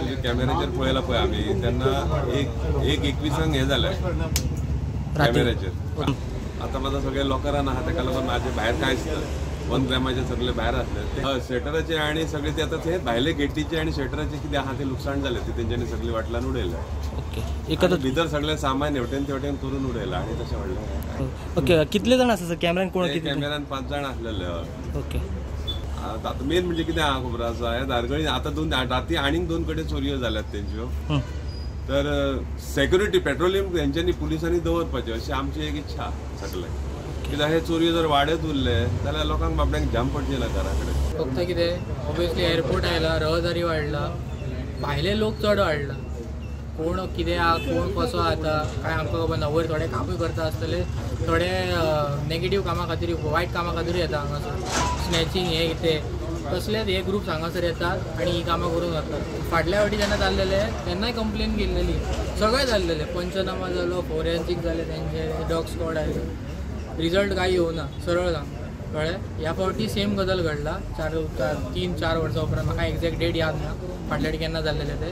तुझे कॅमेऱ्याचेर पळयला पळय आमी तेन्ना एक 21 हे जालें कॅमेऱ्याचेर। आता माझा सगळे लॉकरान आहा ताका लागून माझे भायर कांयच ना 1 ग्रॅमाचे सगळे भायर आसले ते शटराचे आणि सगळे ते आता ते भायले गेटीचे आणि शटराचे कितें आहा ते लुकसाण जाले ते तेंच्यांनी सगळी वाटलान उडयला। ओके एकदा भितर सगळे सामान हेवटेन तेवटेन करून उडयला आणि तशें व्हडलें। ओके कितले जाण आसा सर कॅमेरान कोण कितले कॅमेरान 5 जाण आसलेले। ओके आता मेन म्हणजे कितें आहा खबर आसा ह्या धारगळी आता 2 राती आनीक 2 कडेन चोरयो जाल्यात तेंच्यो तर सेक्युरिटी पेट्रोलिंग हेंच्यांनी पुलिसांनी दवरपाचें अशी आमची एक इच्छा सगळे कित्याक हे चोरयो जर वाडत उरले जाल्यार लोकांक बाबड्यांक जाम पडचें ना घरा कडेन। फक्त कितें ऑब्वियसली एअरपोर्ट आयला रहदारी वाडला भायले लोक चड वाडला कोण कितें आहा कोण कसो आता काय आमकां खबर ना वयर थोडे कामूय करता आसतले थोडे नेगेटीव कामां खातीर वायट कामां खातीर येता हांगासर स्नॅचिंग हे तें तसलेच हे ग्रुप्स हांगासर येतात आणि ही कामां करून वतात। फाटल्या फावटी जेन्ना जाल्लेले तेन्नाय कंप्लेन केल्लेली सगळें जाल्लेले पंचनामा जालो फोरेन्सीक जाले तेंचे डॉग स्क्वॉड आयले रिजल्ट काय येवना सरळ सांग कळ्ळें। ह्या फावटी सेम गजाल घडला 3-4 वर्सां उपरांत म्हाका एक्झॅक्ट डेट याद ना फाटल्या फावटी केन्ना जाल्लेले ते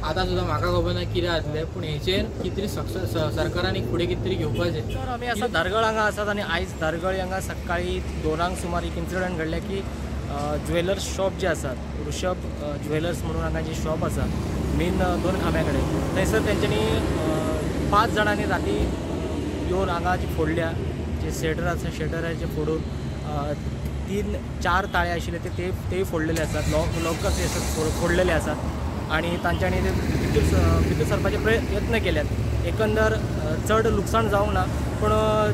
आतां सुद्दां म्हाका खबर ना कितें जातलें पूण हेचेर कितें तरी सरकारान फुडें कितें तरी घेवपाचें। सर आमी आसा धारगळ हांगा आसात आणि आयज धारगळ हांगा सकाळी 2 सुमार एक इन्सिडंट घडले की ज्वेलर्स शॉप जे आसात ऋषभ ज्वेलर्स म्हणून हांगा जी शॉप आसा मेन 2 खांब्या कडेन थंयसर तेंच्यांनी 5 जाणांनी राती येवन हांगा जी फोडल्या जे शटर आसा शटराचे फोडून 3-4 ताळे आशिल्ले तेय फोडलेले आसात लॉकर्स फोडलेले आसात आणि तांच्यांनी ते भितर सरपाचे यत्न केल्यात। एकंदर चड लुकसाण जावंक ना पण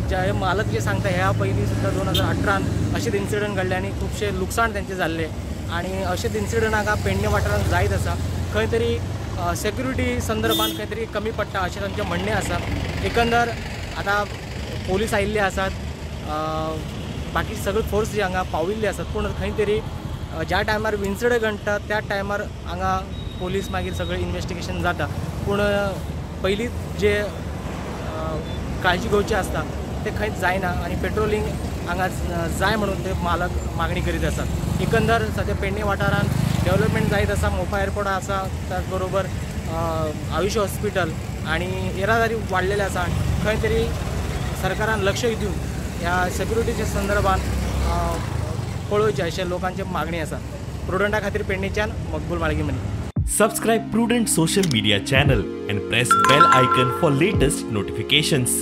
जे मालक जे सांगता ह्या पयलीं सुद्दां 2018 अशेच इन्सिडंट घडले आणि खुबशे लुकसाण तेंचे जाल्ले आणि अशेच इन्सिडंट हांगा पेडणे वाठारांत जायत आसा। खंय तरी सेक्युरिटी संदर्भात खंय तरी कमी पडटा अशें तांचें म्हणणें आसा। एकंदर आतां पोलीस आयिल्ले आसात बाकी सगळे फोर्स जे हांगा पाविल्ले आसात पूण खंय तरी ज्या टायमार इन्सिडंट घडटा त्या टायमार हांगा पोलीस मागीर सगळें इन्वेस्टिगेशन जाता पूण पयलीं जे काळजी घेवची आसता ते खंयच जायना आणि पेट्रोलिंग हांगा जाय म्हणून ते मालक मागणी करीत आसात। एकंदर सद्या पेडणे वाठारांत डेव्हलपमेंट जायत आसा मोपा एअरपोर्ट आसा त्याच बरोबर आयुष हॉस्पिटल आणि येरादारी वाडलेले आसा खंय तरी सरकारान लक्ष दिवन ह्या सेक्युरिटीच्या संदर्भात पळोवचें अशें लोकांची मागणी आसा। प्रुडंटा खातीर पेडणेच्यान मकबूल माळगीमनी। Subscribe Prudent social media channel and press bell icon for latest notifications.